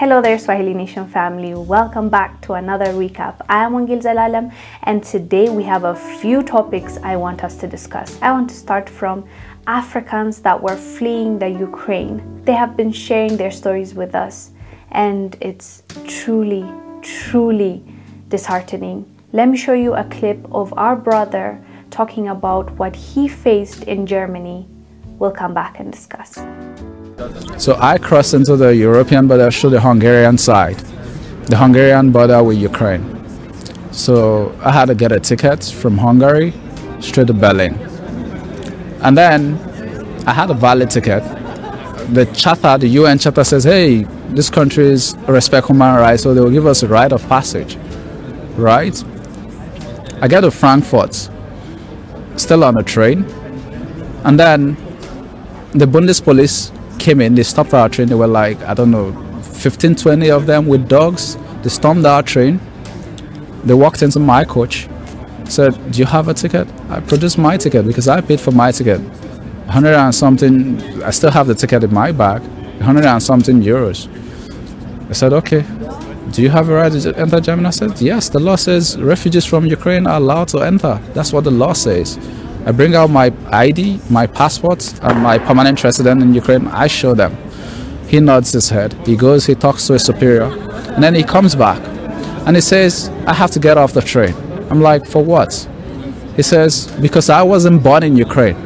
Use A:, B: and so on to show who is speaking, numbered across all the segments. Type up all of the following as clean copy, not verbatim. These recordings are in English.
A: Hello there, Swahili Nation family. Welcome back to another recap. I am Wangil Zalalam, and today we have a few topics I want us to discuss. I want to start from Africans that were fleeing the Ukraine. They have been sharing their stories with us, and it's truly disheartening. Let me show you a clip of our brother talking about what he faced in Germany. We'll come back and discuss.
B: So I crossed into the European border through the Hungarian side, the Hungarian border with Ukraine. So I had to get a ticket from Hungary straight to Berlin. And then I had a valid ticket. The charter, the UN charter says, hey, this countries respect human rights, so they will give us a right of passage, right? I get to Frankfurt, still on a train, and then the Bundespolice came in, they stopped our train. They were like, I don't know, 15, 20 of them with dogs. They stormed our train. They walked into my coach, said, do you have a ticket? I produced my ticket because I paid for my ticket. 100 and something, I still have the ticket in my bag, 100 and something euros. I said, okay, do you have a right to enter Germany? I said, yes, the law says refugees from Ukraine are allowed to enter. That's what the law says. I bring out my ID, my passport, and my permanent resident in Ukraine. I show them. He nods his head. He goes, he talks to his superior, and then he comes back. And he says, I have to get off the train. I'm like, for what? He says, because I wasn't born in Ukraine.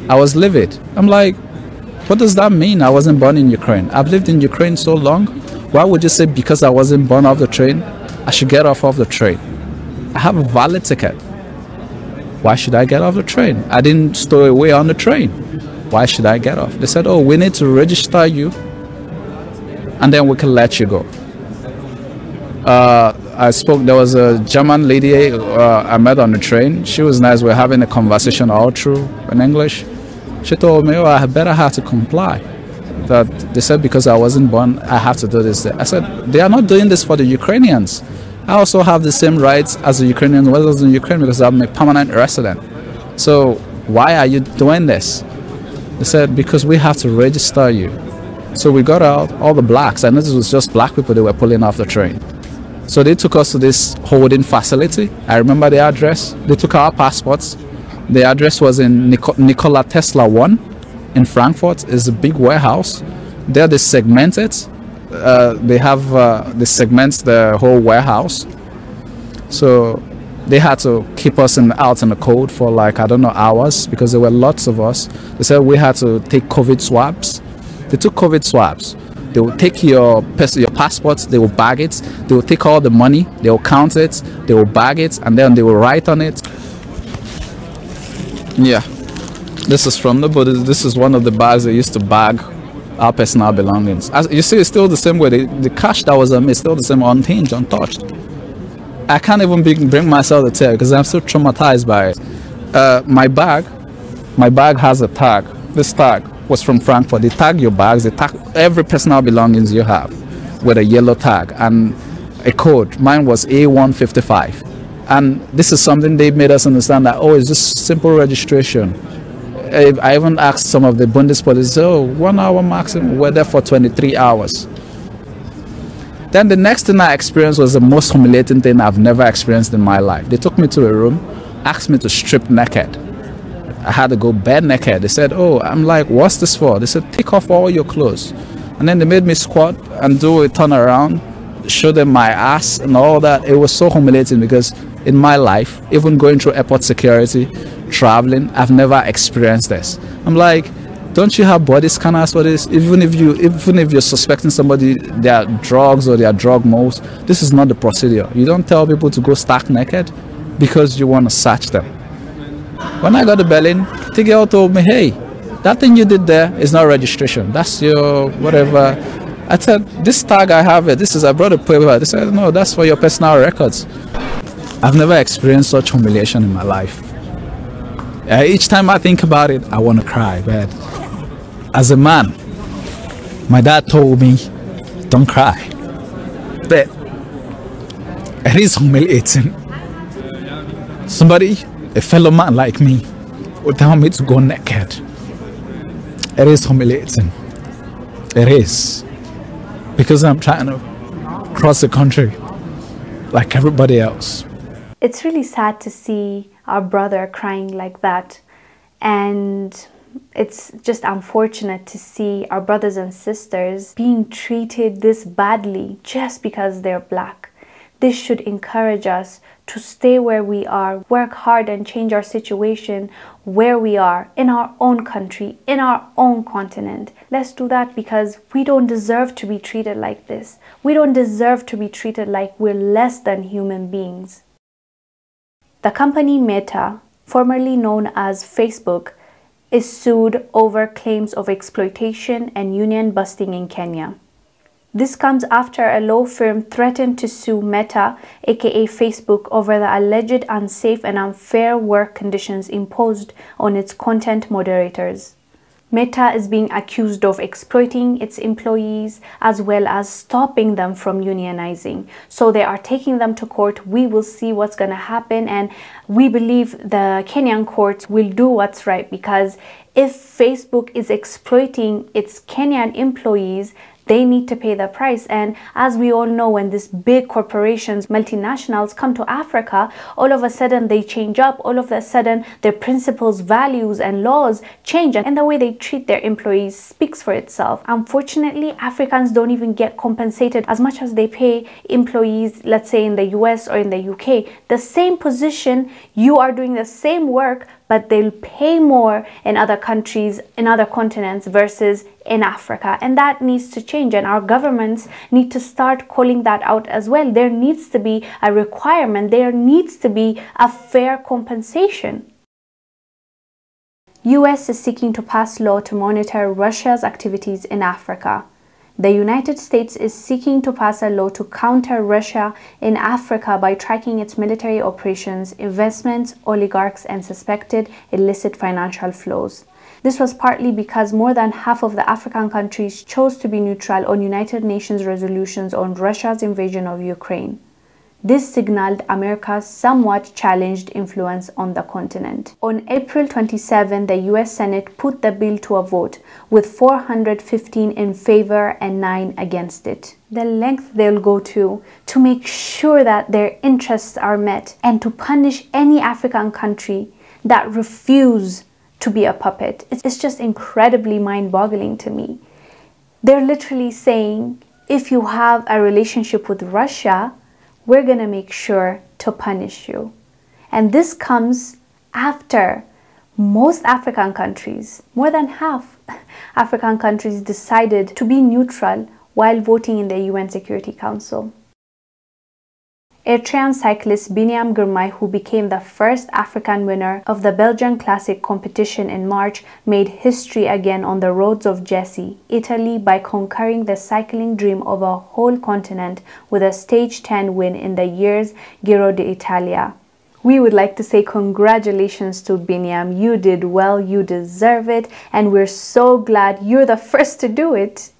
B: I was livid. I'm like, what does that mean? I wasn't born in Ukraine. I've lived in Ukraine so long. Why would you say because I wasn't born off the train, I should get off of the train? I have a valid ticket. Why should I get off the train? I didn't stow away on the train. Why should I get off? They said, oh, we need to register you and then we can let you go. There was a German lady I met on the train. She was nice. We were having a conversation all through in English. She told me, oh, I better have to comply. That they said because I wasn't born, I have to do this. I said, they are not doing this for the Ukrainians. I also have the same rights as a Ukrainian who was in Ukraine because I'm a permanent resident. So why are you doing this? They said, because we have to register you. So we got out, all the blacks. I noticed it was just black people they were pulling off the train. So they took us to this holding facility. I remember the address. They took our passports. The address was in Nikola Tesla 1 in Frankfurt. It's a big warehouse. There they segment it. They segment the whole warehouse. So they had to keep us out in the cold for like, I don't know, hours because there were lots of us. They said we had to take COVID swabs. They took COVID swabs. They will take your passports, they will bag it, they will take all the money, they will count it, they will bag it, and then they will write on it. Yeah, this is from the Buddhist. This is one of the bags they used to bag our personal belongings. As you see, it's still the same way. The cash that was on me is still the same, unhinged, untouched. I can't even bring myself to tell because I'm still traumatized by it. My bag has a tag. This tag was from Frankfurt. They tag your bags, they tag every personal belongings you have with a yellow tag and a code. Mine was A155. And this is something they made us understand that, oh, it's just simple registration. I even asked some of the Bundespolice, oh, 1 hour maximum, we're there for 23 hours. Then the next thing I experienced was the most humiliating thing I've never experienced in my life. They took me to a room, asked me to strip naked. I had to go bare naked. They said, oh, I'm like, what's this for? They said, take off all your clothes. And then they made me squat and do a turn around, show them my ass and all that. It was so humiliating because in my life, even going through airport security, traveling, I've never experienced this. I'm like, don't you have body scanners for this? Even if you're suspecting somebody they are drugs or they are drug moles, this is not the procedure. You don't tell people to go stark naked because you want to search them. When I got to Berlin, the girl told me, hey, that thing you did there is not registration. That's your whatever. I said, this tag I have it. I brought a paper. They said, no, that's for your personal records. I've never experienced such humiliation in my life. Each time I think about it, I want to cry, but as a man, my dad told me, don't cry. But it is humiliating. Somebody, a fellow man like me, would tell me to go naked. It is humiliating. It is. because I'm trying to cross the country like everybody else.
A: It's really sad to see our brother crying like that, and it's just unfortunate to see our brothers and sisters being treated this badly just because they're black. This should encourage us to stay where we are, work hard and change our situation where we are, in our own country, in our own continent. Let's do that, because we don't deserve to be treated like this. We don't deserve to be treated like we're less than human beings. The company Meta, formerly known as Facebook, is sued over claims of exploitation and union busting in Kenya. This comes after a law firm threatened to sue Meta, aka Facebook, over the alleged unsafe and unfair work conditions imposed on its content moderators. Meta is being accused of exploiting its employees as well as stopping them from unionizing. So they are taking them to court. We will see what's going to happen, and we believe the Kenyan courts will do what's right, because if Facebook is exploiting its Kenyan employees, they need to pay the price. And as we all know, when these big corporations, multinationals come to Africa, all of a sudden they change up. All of a sudden their principles, values and laws change, and the way they treat their employees speaks for itself. Unfortunately, Africans don't even get compensated as much as they pay employees, let's say in the US or in the UK. The same position, you are doing the same work, but they'll pay more in other countries, in other continents versus in Africa. And that needs to change, and our governments need to start calling that out as well. There needs to be a requirement. There needs to be a fair compensation. US is seeking to pass law to monitor Russia's activities in Africa. The United States is seeking to pass a law to counter Russia in Africa by tracking its military operations, investments, oligarchs, and suspected illicit financial flows. This was partly because more than half of the African countries chose to be neutral on United Nations resolutions on Russia's invasion of Ukraine. This signaled America's somewhat challenged influence on the continent. On April 27, the US Senate put the bill to a vote, with 415 in favor and 9 against it. The length they'll go to make sure that their interests are met, and to punish any African country that refuse to be a puppet. It's just incredibly mind-boggling to me. They're literally saying, if you have a relationship with Russia, we're going to make sure to punish you. And this comes after most African countries, more than half African countries, decided to be neutral while voting in the UN Security Council. Eritrean cyclist Binyam Girmay, who became the first African winner of the Belgian Classic competition in March, made history again on the roads of Jesse, Italy, by conquering the cycling dream of a whole continent with a stage 10 win in the year's Giro d'Italia. We would like to say congratulations to Binyam. You did well, you deserve it, and we're so glad you're the first to do it.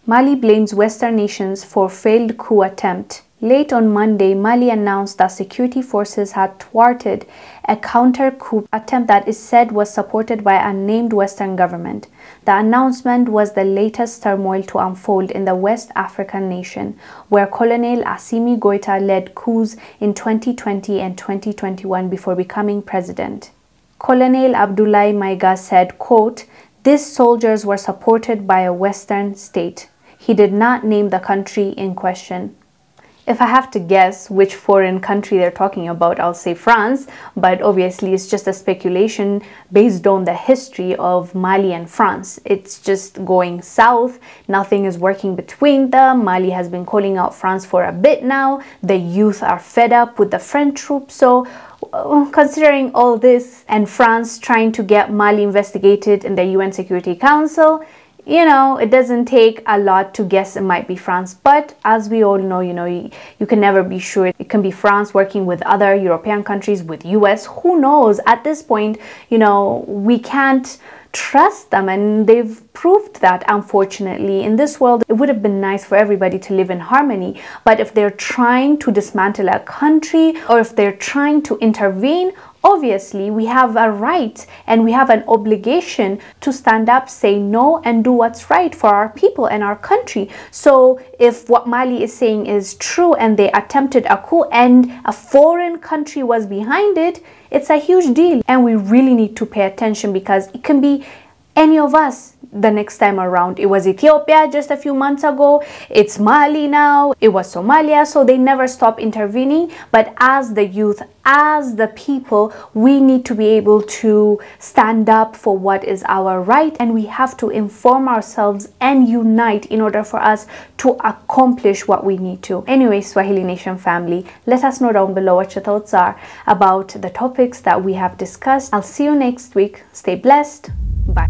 A: Mali blames Western nations for failed coup attempt. Late on Monday, Mali announced that security forces had thwarted a counter-coup attempt that is said was supported by an unnamed Western government. The announcement was the latest turmoil to unfold in the West African nation, where Colonel Assimi Goïta led coups in 2020 and 2021 before becoming president. Colonel Abdoulaye Maïga said, quote, "These soldiers were supported by a Western state." He did not name the country in question. If I have to guess which foreign country they're talking about, I'll say France, but obviously it's just a speculation based on the history of Mali and France. It's just going south, nothing is working between them. Mali has been calling out France for a bit now. The youth are fed up with the French troops. So considering all this, and France trying to get Mali investigated in the UN Security Council, you know, it doesn't take a lot to guess it might be France. But as we all know, you can never be sure. It can be France working with other European countries, with US. Who knows? At this point, we can't trust them. And they've proved that, unfortunately. In this world, it would have been nice for everybody to live in harmony, but if they're trying to dismantle a country, or if they're trying to intervene, obviously we have a right and we have an obligation to stand up, say no, and do what's right for our people and our country. So if what Mali is saying is true and they attempted a coup and a foreign country was behind it, it's a huge deal, and we really need to pay attention, because it can be any of us the next time around. It was Ethiopia just a few months ago, it's Mali now, it was Somalia, so they never stop intervening. But as the youth, as the people, we need to be able to stand up for what is our right, and we have to inform ourselves and unite in order for us to accomplish what we need to. Anyway, Swahili Nation family, let us know down below what your thoughts are about the topics that we have discussed. I'll see you next week. Stay blessed. Bye.